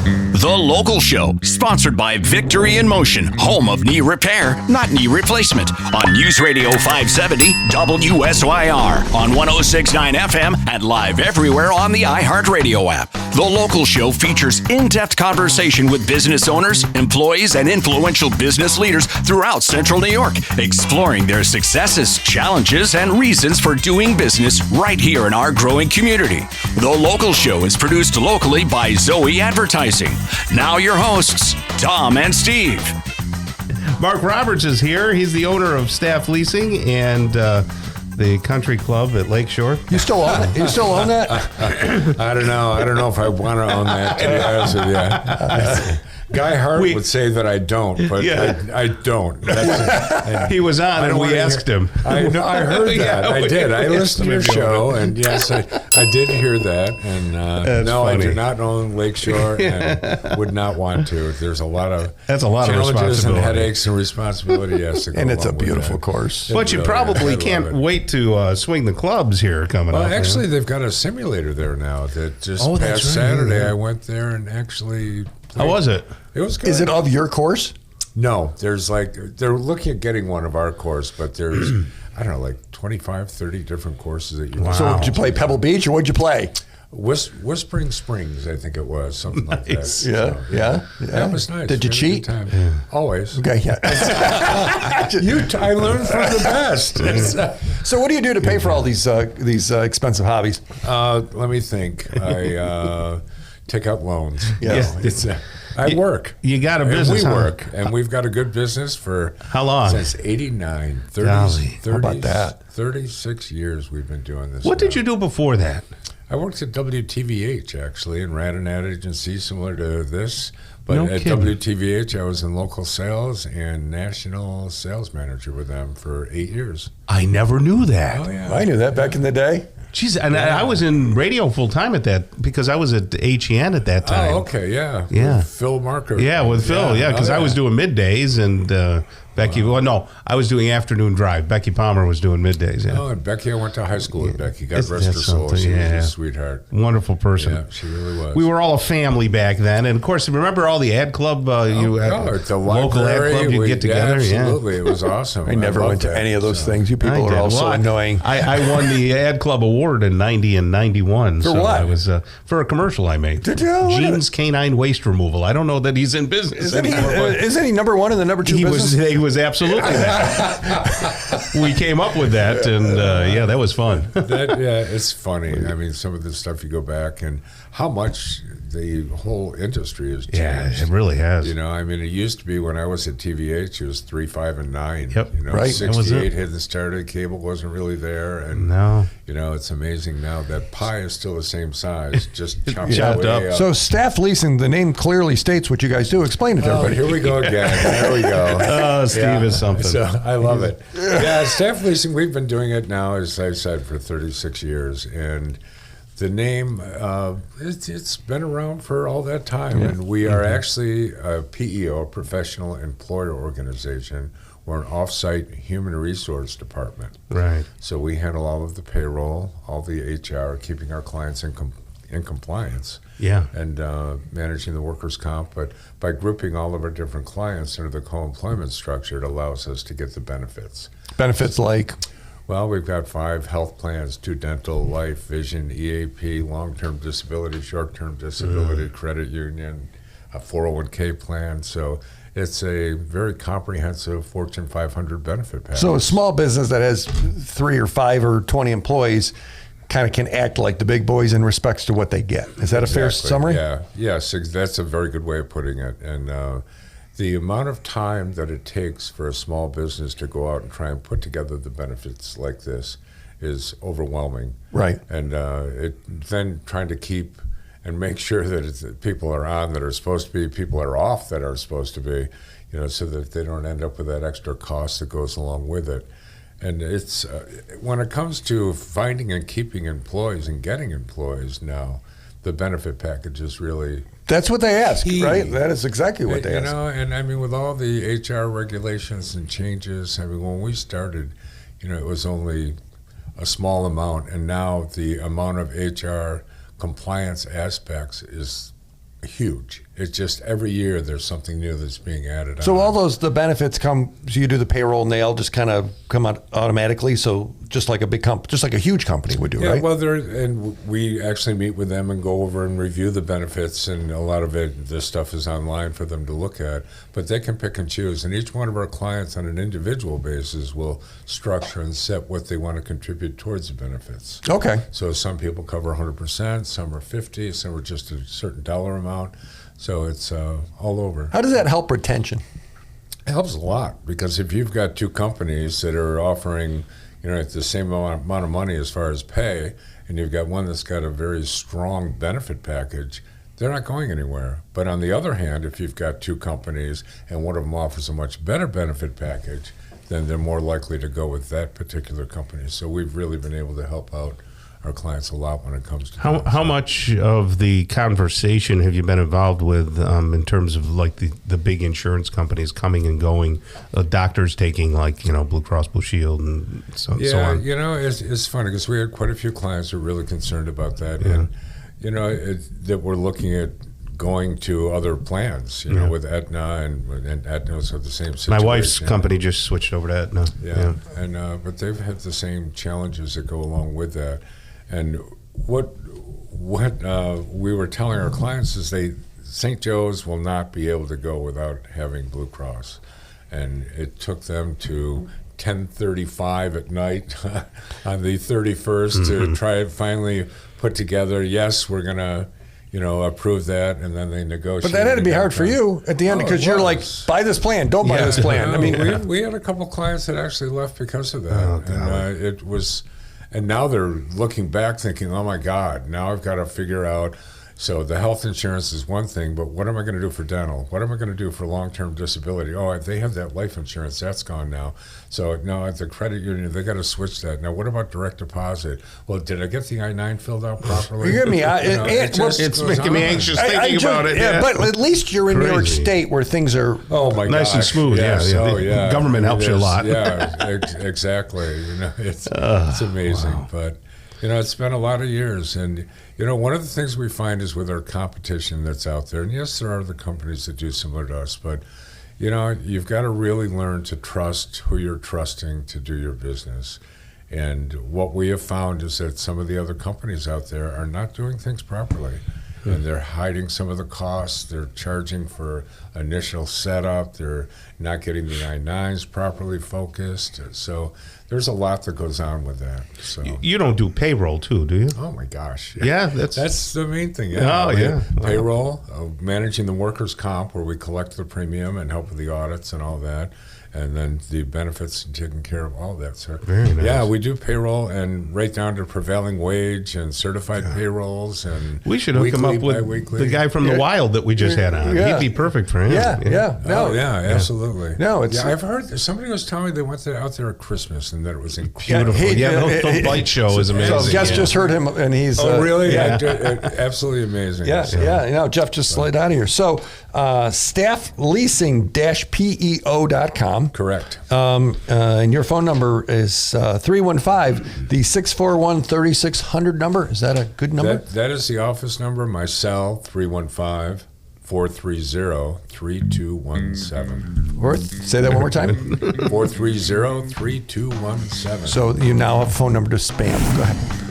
The Local Show, sponsored by Victory in Motion, home of knee repair, not knee replacement, on News Radio 570 WSYR, on 106.9 FM, and live everywhere on the iHeartRadio app. The Local Show features in-depth conversation with business owners, employees, and influential business leaders throughout Central New York, exploring their successes, challenges, and reasons for doing business right here in our growing community. The Local Show is produced locally by Zoe Advertising. Now your hosts, Tom and Steve. Mark Roberts is here. He's the owner of Staff Leasing and the country club at Lakeshore. You still own it? You still own that? I don't know. I don't know if I want to own that, to be honest with you. Guy Hart would say that I don't, but yeah. I don't. He was on, and we asked him. I know. I heard that. I did. I listened to your show, and yes, I did hear that. And no, funny. I do not own Lakeshore, and would not want to. There's a lot of challenges and headaches and responsibility. Yes, and it's a beautiful course. But you probably can't wait to swing the clubs here coming up. Well, actually, they've got a simulator there now. That just past Saturday, I went there and actually. How was it? It was good. Is it of your course? No, there's they're looking at getting one of our course, but there's, I don't know, like 25, 30 different courses that you Wow. So did you play Pebble Beach or what'd you play? Whispering Springs, I think it was, something like that. Yeah, so, yeah. That was nice. Did you cheat? Yeah. Always. Okay, yeah. I learned from the best. So what do you do to pay for all these expensive hobbies? Let me think. I take out loans. Yes. I work. You got a business. And we work. And we've got a good business for how long? Since 89. 30, how about that? 36 years we've been doing this. What did you do before that? I worked at WTVH, actually, and ran an ad agency similar to this. But No at kidding. WTVH, I was in local sales and national sales manager with them for 8 years. I never knew that. Oh, yeah. I knew that back in the day. Jeez, and I was in radio full time at that because I was at HEN at that time. Oh, okay, yeah. Yeah. With Phil Marker. Yeah, with Phil, because I was doing middays and Becky, well, no, I was doing afternoon drive. Becky Palmer was doing middays. Yeah. Oh, and Becky, I went to high school with Becky. God rest her soul. She was a sweetheart. Wonderful person. Yeah, she really was. We were all a family back then. And, of course, remember all the ad club? The local ad club you'd get together? Yeah, absolutely. It was awesome. I never went to any of those things. You people are all so annoying. I won the ad club award in 90 and 91. For what? I was for a commercial I made. Did you? Gene's Canine Waste Removal. I don't know that he's in business anymore. Isn't he number one in the number two business? He was absolutely that. We came up with that, and that was fun. It's funny. I mean, some of the stuff you go back and how much the whole industry has changed. Yeah, it really has. You know, I mean, it used to be when I was at TVH, it was 3, 5, and 9. Yep. You know, right. 68 hadn't started, cable wasn't really there, and you know, it's amazing now that pie is still the same size, just chopped up. So, Staff Leasing, the name clearly states what you guys do. Explain it to everybody. Here we go again. There we go. Steve is something. So, I love it. Yeah, Staff Leasing, we've been doing it now, as I said, for 36 years, and the name, it's been around for all that time, and we are actually a PEO, a professional employer organization. We're an off-site human resource department. Right. So we handle all of the payroll, all the HR, keeping our clients in compliance. Yeah. And managing the workers' comp. But by grouping all of our different clients under the co-employment structure, it allows us to get the benefits. Benefits like? Well, we've got 5 health plans, 2 dental, life, vision, EAP, long-term disability, short-term disability, credit union, a 401k plan. So it's a very comprehensive Fortune 500 benefit package. So a small business that has 3 or 5 or 20 employees kind of can act like the big boys in respects to what they get. Is that a fair summary? Yeah. Yes, that's a very good way of putting it. And the amount of time that it takes for a small business to go out and try and put together the benefits like this is overwhelming. Right. And then trying to keep and make sure that people are on that are supposed to be, people are off that are supposed to be, you know, so that they don't end up with that extra cost that goes along with it. And it's when it comes to finding and keeping employees and getting employees now, the benefit package is really that's what they ask, right? That is exactly what they ask. You know, and I mean, with all the HR regulations and changes, I mean, when we started, you know, it was only a small amount, and now the amount of HR compliance aspects is huge. It's just every year there's something new that's being added So on. all the benefits come, so you do the payroll and they all just kind of come out automatically. So just like a big just like a huge company would do, Yeah, right? well, and we actually meet with them and go over and review the benefits, and a lot of this stuff is online for them to look at. But they can pick and choose, and each one of our clients on an individual basis will structure and set what they want to contribute towards the benefits. Okay. So some people cover 100%, some are 50, some are just a certain dollar amount. So it's all over. How does that help retention? It helps a lot, because if you've got two companies that are offering, the same amount of money as far as pay, and you've got one that's got a very strong benefit package, they're not going anywhere. But on the other hand, if you've got two companies and one of them offers a much better benefit package, then they're more likely to go with that particular company. So we've really been able to help out our clients a lot when it comes to How much of the conversation have you been involved with in terms of like the big insurance companies coming and going, doctors taking like Blue Cross Blue Shield and so on? It's funny because we had quite a few clients who are really concerned about that, and that we're looking at going to other plans, with Aetna, and Aetna's had the same situation. My wife's company just switched over to Aetna. Yeah. And but they've had the same challenges that go along with that. And what we were telling our clients is St. Joe's will not be able to go without having Blue Cross. And it took them to 10:35 at night on the 31st to try and finally put together, yes, we're going to approve that, and then they negotiate. But that had to be hard for you at the end, because you're like, buy this plan, don't buy this plan. I mean, we had a couple clients that actually left because of that. And it was, and now they're looking back thinking, oh my God, now I've got to figure out. So the health insurance is one thing, but what am I going to do for dental? What am I going to do for long-term disability? Oh, they have that life insurance. That's gone now. So now at the credit union, they got to switch that. Now, what about direct deposit? Well, did I get the I-9 filled out properly? You hear me? It's making me anxious thinking about it. Yeah, but at least you're in New York State where things are nice and smooth. Yes. The government helps you a lot. Yeah, exactly. It's amazing. Wow. But it's been a lot of years, and one of the things we find is with our competition that's out there, and yes, there are other companies that do similar to us, but you've got to really learn to trust who you're trusting to do your business. And what we have found is that some of the other companies out there are not doing things properly. And they're hiding some of the costs. They're charging for initial setup. They're not getting the I-9s properly focused. So there's a lot that goes on with that. So you don't do payroll too, do you? Oh my gosh! Yeah, that's the main thing. Yeah. Oh yeah, payroll, managing the workers' comp, where we collect the premium and help with the audits and all that. And then the benefits and taking care of all that. So, very nice. Yeah, we do payroll, and right down to prevailing wage and certified payrolls. And we should hook him up with the guy from the Wild that we just had on. He'd be perfect for him. Yeah. No, absolutely. No, I've heard somebody was telling me they went out there at Christmas and that it was incredible. Beautiful. The light show is amazing. So Jeff just heard him, and he's really? Yeah, absolutely amazing. Yeah, so. Jeff just slid out of here. So staffleasing-peo.com. Correct. And your phone number is 315, the 641-3600 number. Is that a good number? That is the office number. My cell, 315-430-3217. Say that one more time. 430-3217. So you now have a phone number to spam. Go ahead.